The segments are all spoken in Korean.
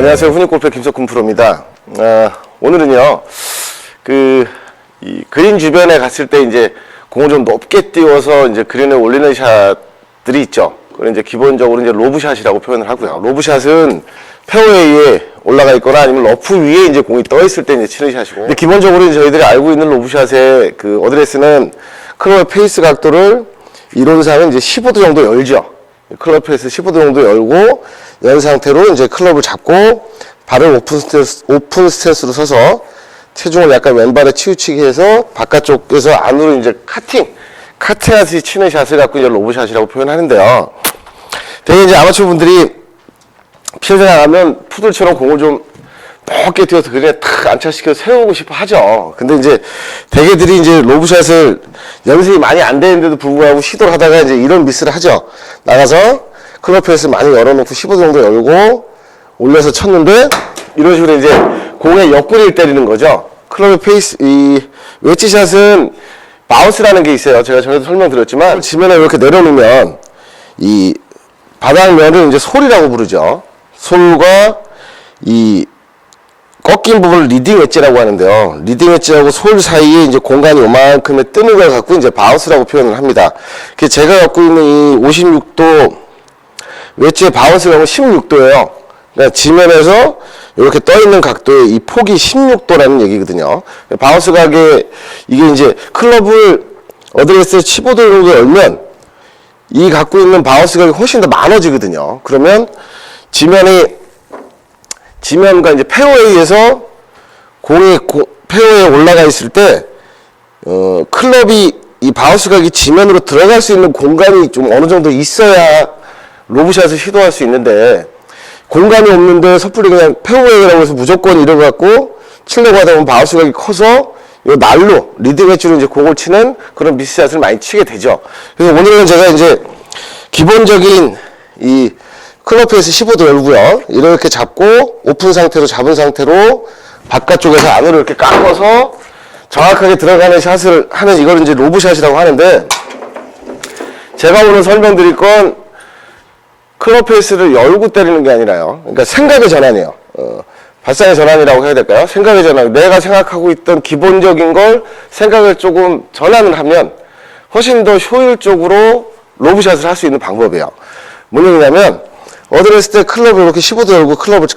안녕하세요. 훈익골프의 김석훈 프로입니다. 오늘은요, 이 그린 주변에 갔을 때 이제 공을 좀 높게 띄워서 이제 그린에 올리는 샷들이 있죠. 그걸 이제 기본적으로 이제 로브샷이라고 표현을 하고요. 로브샷은 페어웨이에 올라가 있거나 아니면 러프 위에 이제 공이 떠 있을 때 이제 치는 샷이고. 근데 기본적으로 저희들이 알고 있는 로브샷의 그 어드레스는 클럽 페이스 각도를 이론상은 이제 15도 정도 열죠. 클럽 페이스 15도 정도 열고 연 상태로 이제 클럽을 잡고 발을 오픈 스탠스로 서서 체중을 약간 왼발에 치우치게 해서 바깥쪽에서 안으로 이제 카팅하듯이 치는 샷을 갖고 이제 로브샷이라고 표현하는데요. 되게 이제 아마추어 분들이 필드 나가면 푸들처럼 공을 좀 높게 띄워서 그냥 탁 안착시켜서 세우고 싶어 하죠. 근데 이제 대개들이 이제 로브샷을 연습이 많이 안 되는데도 불구하고 시도를 하다가 이제 이런 미스를 하죠. 나가서 클럽 페이스 많이 열어놓고 15도 정도 열고 올려서 쳤는데 이런 식으로 이제 공의 옆구리를 때리는 거죠. 클럽의 페이스, 이 웨지샷은 바운스라는 게 있어요. 제가 전에도 설명드렸지만 지면에 이렇게 내려놓으면 이 바닥면을 이제 솔이라고 부르죠. 솔과 이 꺾인 부분을 리딩 웨지라고 하는데요. 리딩 웨지하고 솔 사이에 이제 공간이 요만큼의 뜨는 걸 갖고 이제 바운스라고 표현을 합니다. 제가 갖고 있는 이 56도 웨지의 바운스 각은 16도예요. 그러니까 지면에서 이렇게 떠 있는 각도의 이 폭이 16도라는 얘기거든요. 바운스 각에 이게 이제 클럽을 어드레스 15도 정도 열면 이 갖고 있는 바운스 각이 훨씬 더 많아지거든요. 그러면 지면과 이제 페어웨이에서 공이 페어웨이에 올라가 있을 때 클럽이 이 바운스 각이 지면으로 들어갈 수 있는 공간이 좀 어느 정도 있어야 로브샷을 시도할 수 있는데 공간이 없는데 섣불리 그냥 페어웨이라고 해서 무조건 이래갖고 치려고 하다 보면 바운스 각이 커서 이 날로 리딩 웨지로 이제 공을 치는 그런 미스샷을 많이 치게 되죠. 그래서 오늘은 제가 이제 기본적인 이 클럽 페이스 15도 열고요. 이렇게 잡고 오픈 상태로 잡은 상태로 바깥쪽에서 안으로 이렇게 깎아서 정확하게 들어가는 샷을 하는 이걸 이제 로브샷이라고 하는데 제가 오늘 설명드릴 건 클럽 페이스를 열고 때리는 게 아니라요. 그러니까 생각의 전환이에요. 발상의 전환이라고 해야 될까요? 생각의 전환. 내가 생각하고 있던 기본적인 걸 생각을 조금 전환을 하면 훨씬 더 효율적으로 로브샷을 할 수 있는 방법이에요. 뭔 얘기냐면 어드레스 때 클럽을 이렇게 15도 열고 클럽을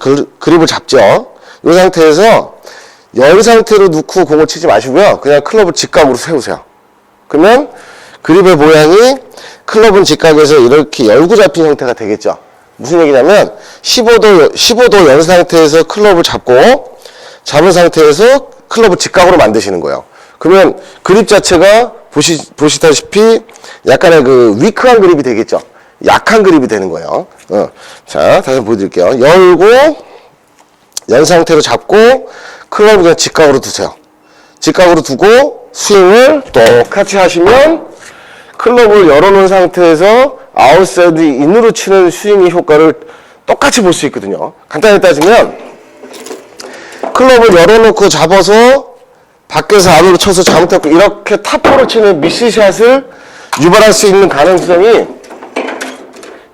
그립을 잡죠. 이 상태에서 열 상태로 놓고 공을 치지 마시고요. 그냥 클럽을 직각으로 세우세요. 그러면 그립의 모양이 클럽은 직각에서 이렇게 열고 잡힌 형태가 되겠죠. 무슨 얘기냐면 15도 연 상태에서 클럽을 잡은 상태에서 클럽을 직각으로 만드시는 거예요. 그러면 그립 자체가 보시다시피 약간의 그 위크한 그립이 되겠죠. 약한 그립이 되는 거예요. 자, 다시 한번 보여드릴게요. 열고 연 상태로 잡고 클럽을 그냥 직각으로 두세요. 직각으로 두고 스윙을 똑같이 하시면 클럽을 열어놓은 상태에서 아웃사이드 인으로 치는 스윙의 효과를 똑같이 볼 수 있거든요. 간단히 따지면 클럽을 열어놓고 잡아서 밖에서 안으로 쳐서 잘못하고 이렇게 탑포로 치는 미스샷을 유발할 수 있는 가능성이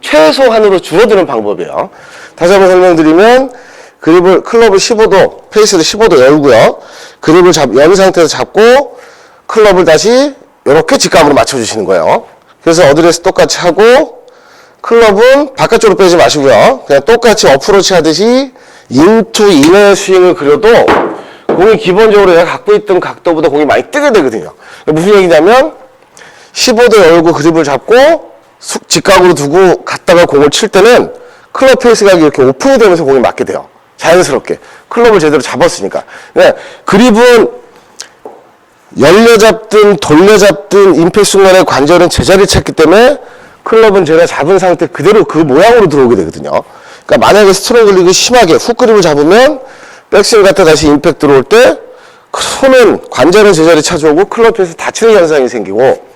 최소한으로 줄어드는 방법이에요. 다시 한번 설명드리면 클럽을 15도, 페이스를 15도 열고요. 그립을 연 상태에서 잡고 클럽을 다시 이렇게 직각으로 맞춰주시는 거예요. 그래서 어드레스 똑같이 하고 클럽은 바깥쪽으로 빼지 마시고요. 그냥 똑같이 어프로치 하듯이 인투 인의 스윙을 그려도 공이 기본적으로 내가 갖고 있던 각도보다 공이 많이 뜨게 되거든요. 무슨 얘기냐면 15도 열고 그립을 잡고 직각으로 두고 갔다가 공을 칠 때는 클럽 페이스 각이 이렇게 오픈이 되면서 공이 맞게 돼요. 자연스럽게. 클럽을 제대로 잡았으니까. 그립은 열려잡든 돌려잡든 임팩 순간에 관절은 제자리를 찾기 때문에 클럽은 제가 잡은 상태 그대로 그 모양으로 들어오게 되거든요. 그러니까 만약에 스트로글릭이 심하게 훅 그립을 잡으면 백스윙 갔다 다시 임팩 들어올 때 손은 관절은 제자리 찾아오고 클럽 페이스 다치는 현상이 생기고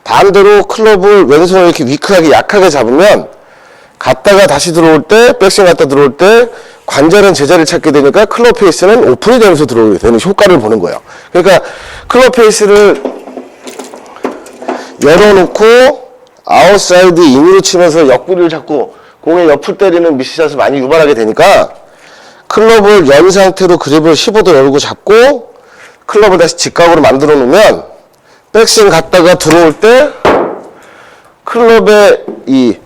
반대로 클럽을 왼손을 이렇게 위크하게 약하게 잡으면 갔다가 다시 들어올 때 백스윙 갔다 들어올 때 관절은 제자리를 찾게 되니까 클럽 페이스는 오픈이 되면서 들어오게 되는 효과를 보는 거예요. 그러니까 클럽 페이스를 열어놓고 아웃사이드 인으로 치면서 옆구리를 잡고 공의 옆을 때리는 미스샷을 많이 유발하게 되니까 클럽을 연 상태로 그립을 15도 열고 잡고 클럽을 다시 직각으로 만들어 놓으면 백스윙 갔다가 들어올 때 클럽의 이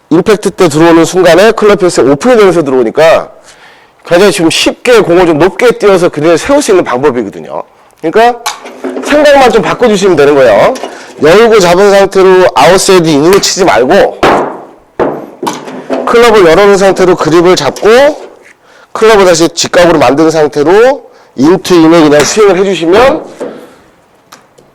임팩트 때 들어오는 순간에 클럽 페이스가 오픈이 되면서 들어오니까 굉장히 좀 쉽게 공을 좀 높게 띄워서 그린을 세울 수 있는 방법이거든요. 그러니까 생각만 좀 바꿔주시면 되는 거예요. 열고 잡은 상태로 아웃사이드 인으로 치지 말고 클럽을 열어놓은 상태로 그립을 잡고 클럽을 다시 직각으로 만든 상태로 인투 인에 그냥 스윙을 해주시면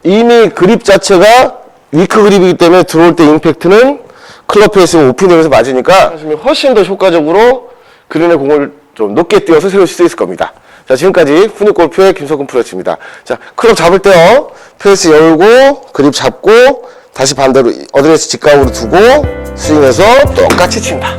이미 그립 자체가 위크 그립이기 때문에 들어올 때 임팩트는 클럽 페이스가 오픈되면서 맞으니까 훨씬 더 효과적으로 그린의 공을 좀 높게 띄워서 세우실 수 있을 겁니다. 자, 지금까지 훈육골프의 김석훈 프로였습니다. 자, 클럽 잡을 때요, 페이스 열고 그립 잡고 다시 반대로 어드레스 직각으로 두고 스윙해서 똑같이 친다.